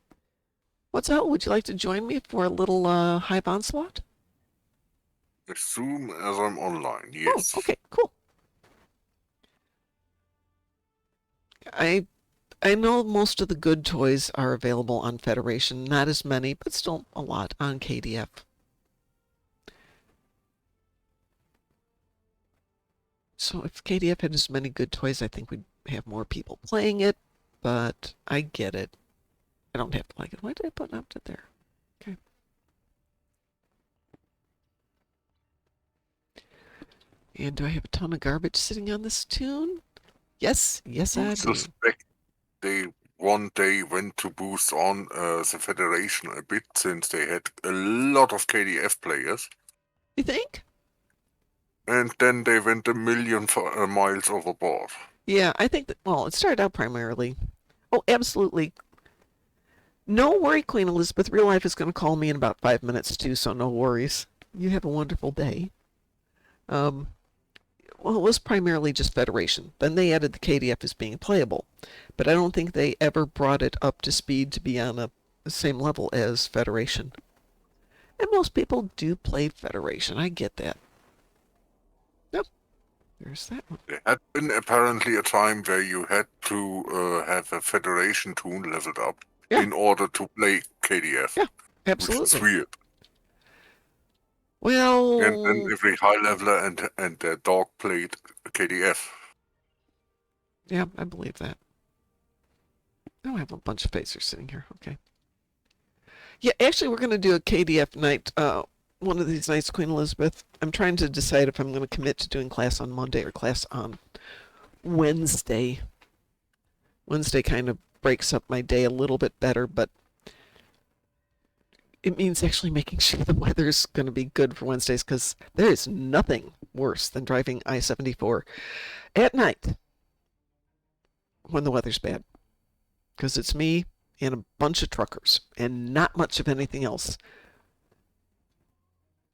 What's up? Would you like to join me for a little Hive Onslaught? As soon as I'm online, yes. Oh, okay, cool. I know most of the good toys are available on Federation. Not as many, but still a lot on KDF. So if KDF had as many good toys, I think we'd have more people playing it, but I get it. I don't have to like it. Why did I put it up to there? Okay. And do I have a ton of garbage sitting on this tune? Yes, yes I do. Suspect they one day went to boost on the Federation a bit since they had a lot of KDF players. You think? And then they went a million miles overboard. Yeah, I think that, well, it started out primarily. Oh, absolutely. No worry, Queen Elizabeth. Real life is going to call me in about 5 minutes, too, so no worries. You have a wonderful day. Well, it was primarily just Federation. Then they added the KDF as being playable. But I don't think they ever brought it up to speed to be on the same level as Federation. And most people do play Federation. I get that. Yep. There's that one. There had been apparently a time where you had to have a Federation tune leveled up in order to play KDF. Yeah, absolutely. Which is weird. Well... And then every high leveler and their dog played KDF. Yeah, I believe that. Oh, I have a bunch of phasers sitting here. Okay. Yeah, actually, we're going to do a KDF night one of these nights, Queen Elizabeth. I'm trying to decide if I'm going to commit to doing class on Monday or class on Wednesday. Wednesday kind of breaks up my day a little bit better, but it means actually making sure the weather's going to be good for Wednesdays, because there is nothing worse than driving I-74 at night when the weather's bad. Because it's me and a bunch of truckers and not much of anything else.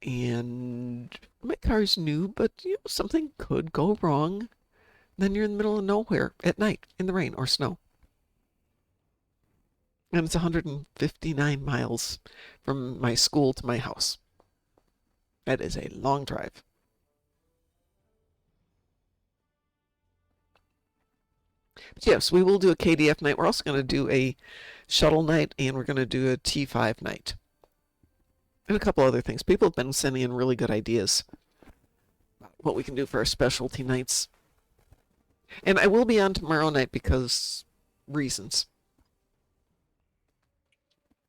And my car's new, but something could go wrong. Then you're in the middle of nowhere at night in the rain or snow. And it's 159 miles from my school to my house. That is a long drive. But yes, we will do a KDF night. We're also going to do a shuttle night, and we're going to do a T5 night. And a couple other things. People have been sending in really good ideas about what we can do for our specialty nights. And I will be on tomorrow night because reasons.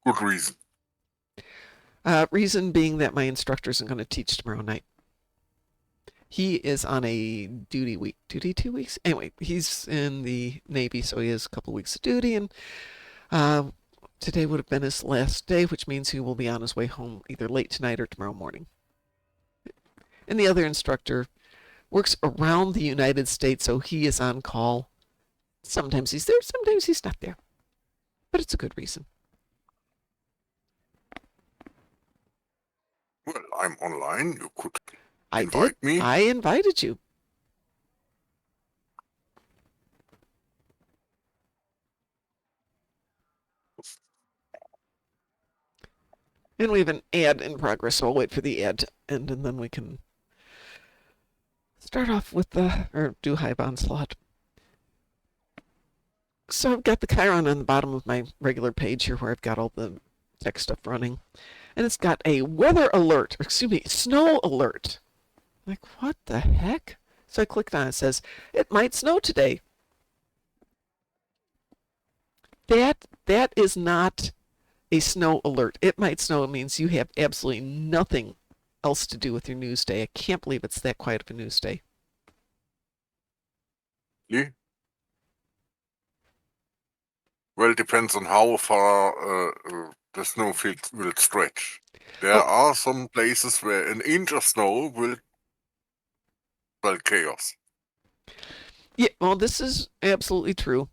Good reason. Reason being that my instructor isn't going to teach tomorrow night. He is on a duty week. Duty 2 weeks? Anyway, he's in the Navy, so he has a couple weeks of duty, and today would have been his last day, which means he will be on his way home either late tonight or tomorrow morning. And the other instructor works around the United States, so he is on call. Sometimes he's there, sometimes he's not there. But it's a good reason. Well, I'm online. You could I invite did. me. I invited you. And we have an ad in progress, so I'll wait for the ad to end, and then we can start off with do Hive Onslaught. So I've got the Chiron on the bottom of my regular page here where I've got all the tech stuff running. And it's got a weather alert, snow alert. Like, what the heck? So I clicked on it. It says, it might snow today. That is not a snow alert. It might snow. It means you have absolutely nothing else to do with your news day. I can't believe it's that quiet of a news day. Yeah. Well, it depends on how far the snowfield will stretch. There are some places where an inch of snow will spell chaos. Yeah, well, this is absolutely true.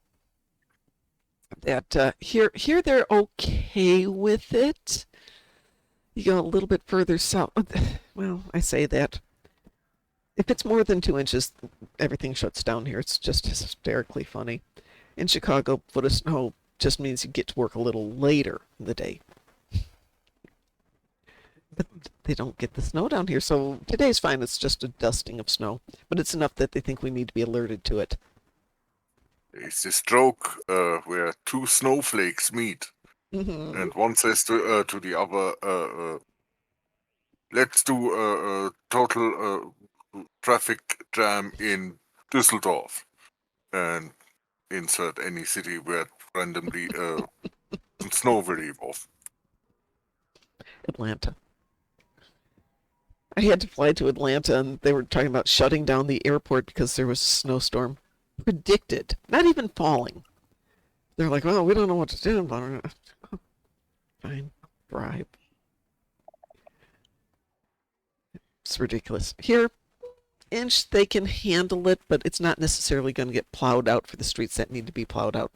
That here they're okay with it. You go a little bit further south. Well, I say that. If it's more than 2 inches, everything shuts down here. It's just hysterically funny. In Chicago, foot of snow just means you get to work a little later in the day. But they don't get the snow down here, so today's fine. It's just a dusting of snow. But it's enough that they think we need to be alerted to it. It's this joke where two snowflakes meet, and one says to the other, let's do a total traffic jam in Düsseldorf, and insert any city where randomly snow will evolve. Atlanta. I had to fly to Atlanta, and they were talking about shutting down the airport because there was a snowstorm. Predicted. Not even falling. They're like, well, we don't know what to do. Fine. Drive. It's ridiculous. Here, inch, they can handle it, but it's not necessarily going to get plowed out for the streets that need to be plowed out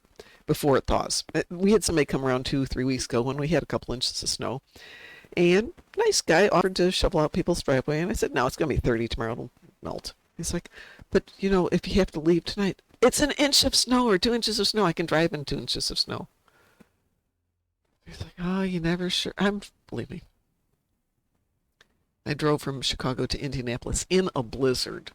before it thaws. We had somebody come around 2-3 weeks ago when we had a couple inches of snow. And nice guy offered to shovel out people's driveway. And I said, no, it's going to be 30 tomorrow. It'll melt. He's like, but, if you have to leave tonight, it's an inch of snow or 2 inches of snow. I can drive in 2 inches of snow. He's like, oh, you never sure. Believe me. I drove from Chicago to Indianapolis in a blizzard.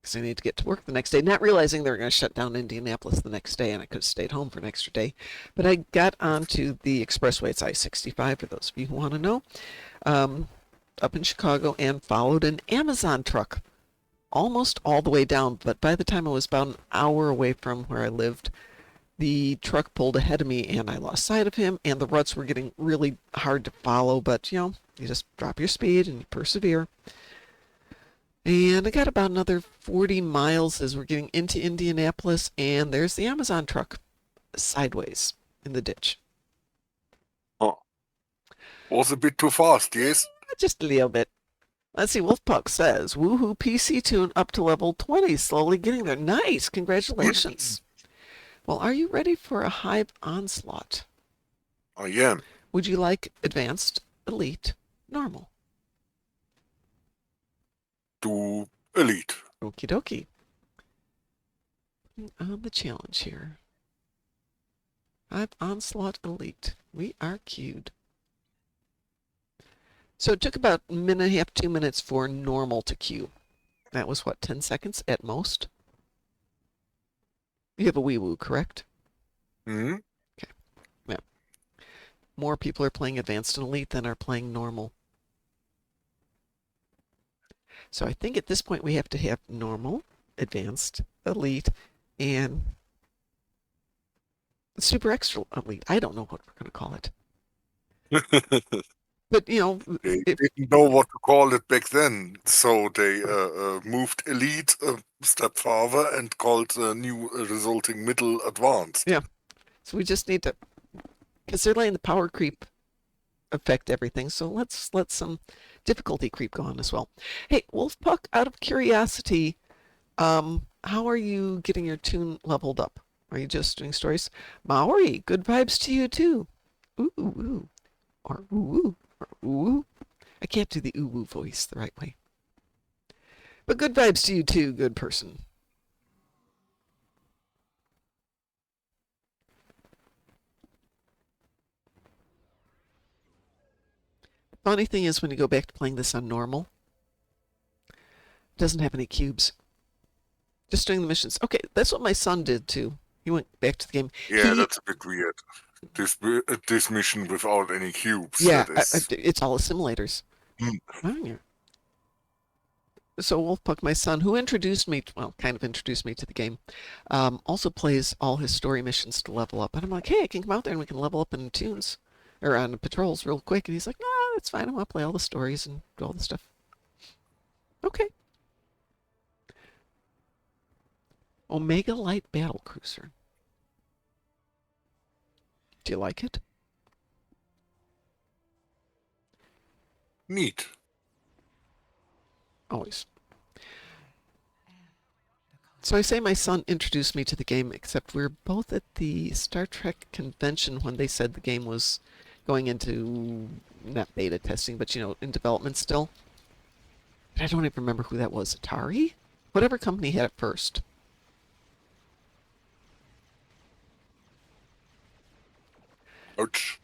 Because I need to get to work the next day, not realizing they were going to shut down Indianapolis the next day, and I could have stayed home for an extra day. But I got onto the expressway. It's I-65, for those of you who want to know, up in Chicago, and followed an Amazon truck almost all the way down. But by the time I was about an hour away from where I lived, the truck pulled ahead of me, and I lost sight of him, and the ruts were getting really hard to follow. But, you just drop your speed and you persevere. And I got about another 40 miles as we're getting into Indianapolis, and there's the Amazon truck sideways in the ditch. Oh. Was a bit too fast, yes? Just a little bit. Let's see. Wolfpuck says, "Woohoo! PC tune up to level 20, slowly getting there. Nice, congratulations." Well, are you ready for a Hive Onslaught? I am. Would you like advanced, elite, normal? To elite. Okie dokie. On the challenge here. Hive Onslaught Elite. We are queued. So it took about a minute and a half, 2 minutes for normal to queue. That was what, 10 seconds at most? You have a wee woo, correct? Hmm? Okay. Yeah. More people are playing advanced and elite than are playing normal. So I think at this point we have to have normal, advanced, elite, and super extra elite. I don't know what we're going to call it. But, you know, They if, didn't know what to call it back then, so they moved elite a step further and called the new resulting middle advanced. Yeah. So we just need to, because they're letting the power creep affect everything. So let's let some difficulty creep go on as well. Hey, Wolfpuck, out of curiosity, how are you getting your tune leveled up? Are you just doing stories? Maori, good vibes to you too. Ooh, ooh, ooh. Or ooh, ooh, or ooh, ooh. I can't do the ooh, ooh voice the right way. But good vibes to you too, good person. Funny thing is, when you go back to playing this on normal, it doesn't have any cubes. Just doing the missions. Okay, that's what my son did too. He went back to the game. Yeah, that's a bit weird. This mission without any cubes. Yeah, That is. it's all simulators. Oh, yeah. So Wolfpuck, my son, who introduced me, well, kind of introduced me to the game, also plays all his story missions to level up. And I'm like, hey, I can come out there and we can level up in tunes, or on patrols real quick. And he's like, no, that's fine. I want to play all the stories and do all the stuff. Okay. Omega Light Battle Cruiser. Do you like it? Neat. Always. So I say my son introduced me to the game, except we were both at the Star Trek convention when they said the game was going into, not beta testing, but, you know, in development still. But I don't even remember who that was. Atari? Whatever company had it first. Ouch.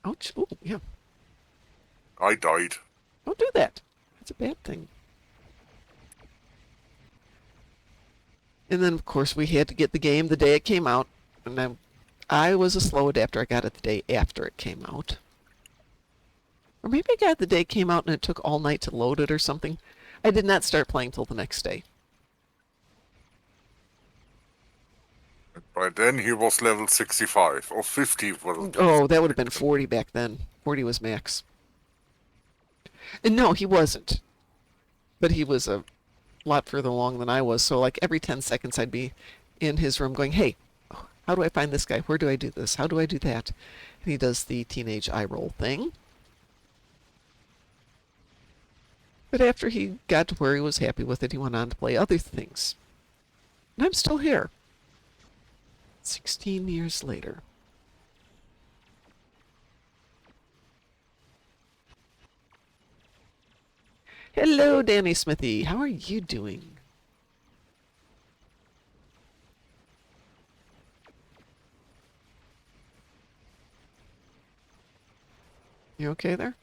Ouch. Oh, yeah. I died. Don't do that. That's a bad thing. And then, of course, we had to get the game the day it came out. And I was a slow adapter. I got it the day after it came out. Or maybe I got it the day it came out and it took all night to load it or something. I did not start playing till the next day. By then he was level 65 or 50. Oh, that would have been 40 back then. 40 was max. And no, he wasn't. But he was a lot further along than I was. So like every 10 seconds I'd be in his room going, hey, how do I find this guy? Where do I do this? How do I do that? And he does the teenage eye roll thing. But after he got to where he was happy with it, he went on to play other things. And I'm still here. 16 years later. Hello, Danny Smithy. How are you doing? You okay there?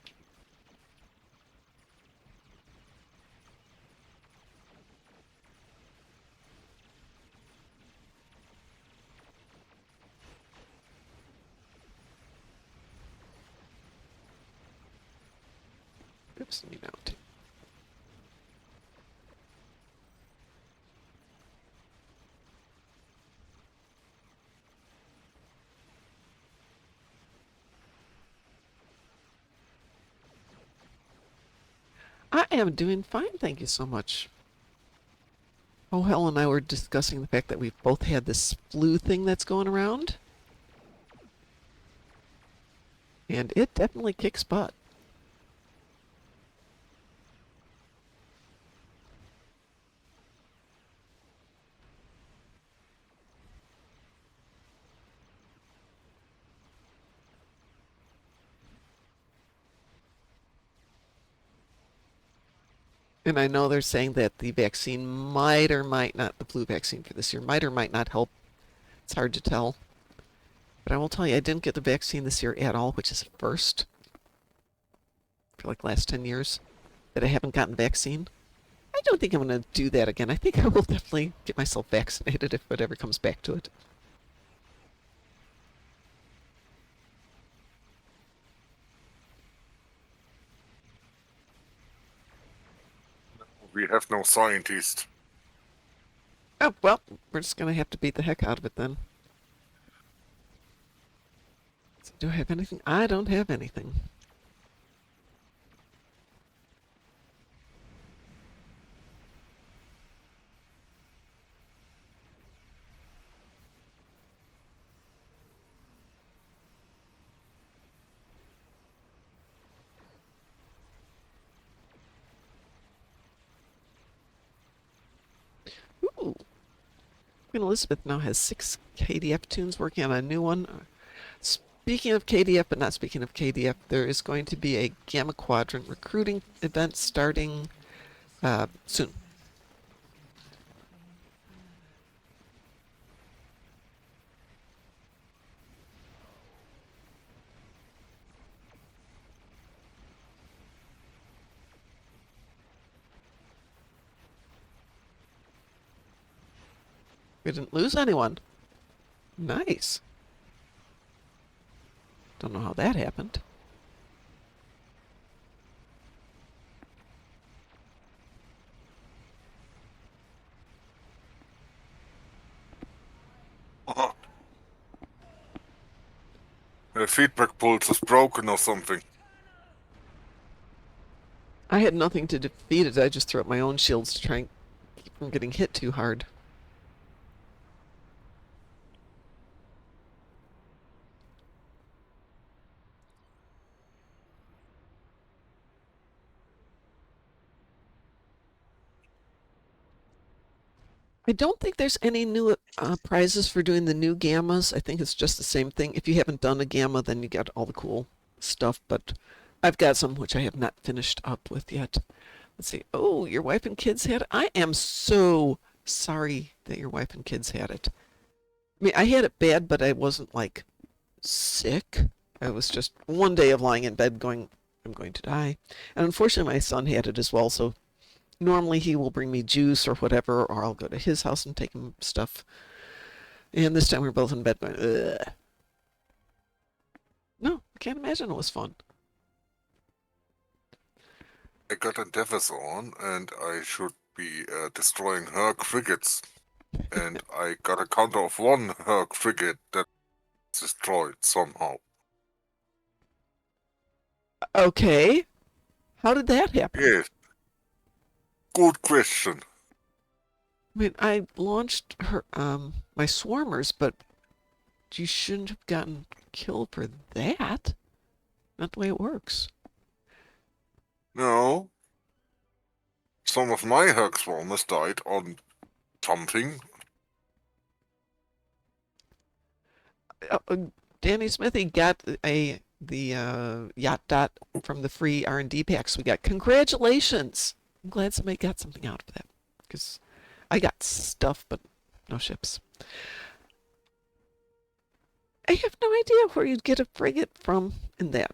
Oops, me now too. I am doing fine, thank you so much. Oh, Helen and I were discussing the fact that we've both had this flu thing that's going around. And it definitely kicks butt. And I know they're saying that the vaccine might or might not, the flu vaccine for this year, might or might not help. It's hard to tell. But I will tell you, I didn't get the vaccine this year at all, which is a first for like last 10 years that I haven't gotten vaccine. I don't think I'm going to do that again. I think I will definitely get myself vaccinated if it ever comes back to it. We have no scientist. Oh, well, we're just going to have to beat the heck out of it then. So do I have anything? I don't have anything. Ooh. Queen Elizabeth now has 6 KDF tunes working on a new one. Speaking of KDF, but not speaking of KDF, there is going to be a Gamma Quadrant recruiting event starting soon. We didn't lose anyone. Nice. Don't know how that happened. The feedback pulse is broken or something. I had nothing to defeat it. I just threw up my own shields to try and keep from getting hit too hard. I don't think there's any new prizes for doing the new gammas. I think it's just the same thing. If you haven't done a gamma, then you get all the cool stuff. But I've got some which I have not finished up with yet. Let's see. Oh, your wife and kids had it? I am so sorry that your wife and kids had it. I mean, I had it bad, but I wasn't like sick. I was just one day of lying in bed going, I'm going to die. And unfortunately, my son had it as well, so normally he will bring me juice or whatever, or I'll go to his house and take him stuff. And this time we were both in bed going, ugh. No, I can't imagine it was fun. I got a Devis on, and I should be destroying Herc frigates. And I got a counter of 1 Herc frigate that's destroyed somehow. Okay. How did that happen? Yes. Good question. I mean, I launched her my swarmers, but you shouldn't have gotten killed for that. Not the way it works. No. Some of my Herc swarmers died on something. Danny Smithy got the yacht dot from the free R&D packs we got. Congratulations! I'm glad somebody got something out of that because I got stuff but no ships. I have no idea where you'd get a frigate from in that.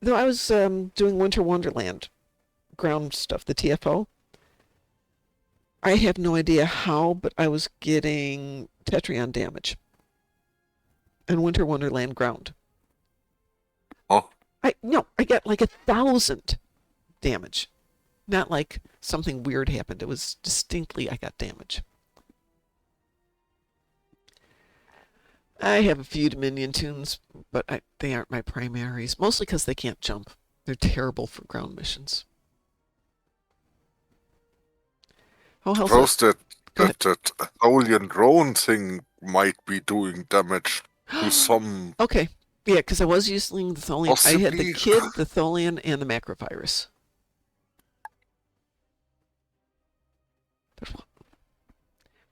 Though I was doing Winter Wonderland ground stuff, the TFO. I have no idea how, but I was getting Tetrion damage and Winter Wonderland ground. Oh. I got like 1,000 damage. Not like something weird happened. It was distinctly I got damage. I have a few Dominion tunes, but they aren't my primaries. Mostly because they can't jump. They're terrible for ground missions. Oh, Suppose that Go ahead. Tholian drone thing might be doing damage to some. Okay. Yeah, because I was using the Tholian. I had the Possibly. Kid, the Tholian, and the Macrovirus.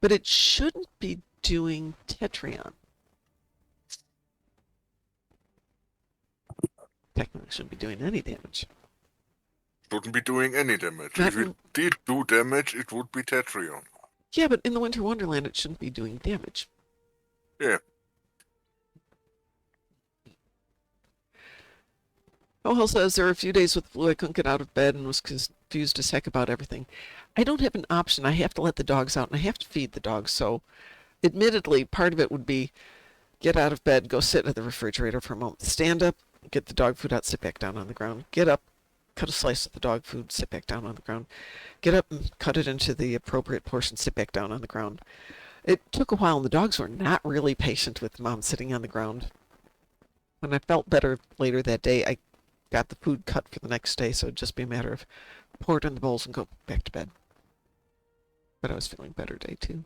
But it shouldn't be doing Tetrion. Technically, it shouldn't be doing any damage. shouldn't be doing any damage. Not If it in- did do damage, it would be Tetrion. Yeah, but in the Winter Wonderland, it shouldn't be doing damage. Yeah. Ohel says there are a few days with flu I couldn't get out of bed and was confused as heck about everything. I don't have an option. I have to let the dogs out and I have to feed the dogs. So, admittedly, part of it would be get out of bed, go sit at the refrigerator for a moment, stand up, get the dog food out, sit back down on the ground, get up, cut a slice of the dog food, sit back down on the ground, get up and cut it into the appropriate portion, sit back down on the ground. It took a while, and the dogs were not really patient with Mom sitting on the ground. When I felt better later that day, I got the food cut for the next day, so it'd just be a matter of pour it in the bowls and go back to bed. But I was feeling better day two.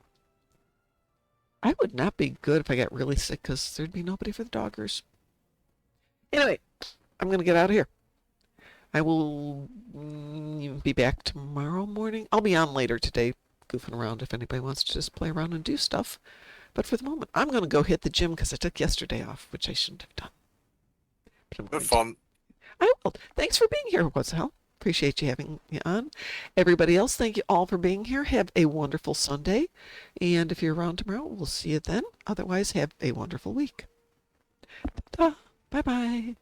I would not be good if I got really sick because there'd be nobody for the doggers. Anyway, I'm going to get out of here. I will be back tomorrow morning. I'll be on later today, goofing around if anybody wants to just play around and do stuff. But for the moment, I'm going to go hit the gym because I took yesterday off, which I shouldn't have done. But I'm going Have to. fun. I will. Thanks for being here, What's the Hell? Appreciate you having me on. Everybody else, thank you all for being here. Have a wonderful Sunday. And if you're around tomorrow, we'll see you then. Otherwise, have a wonderful week. Ta-ta. Bye-bye.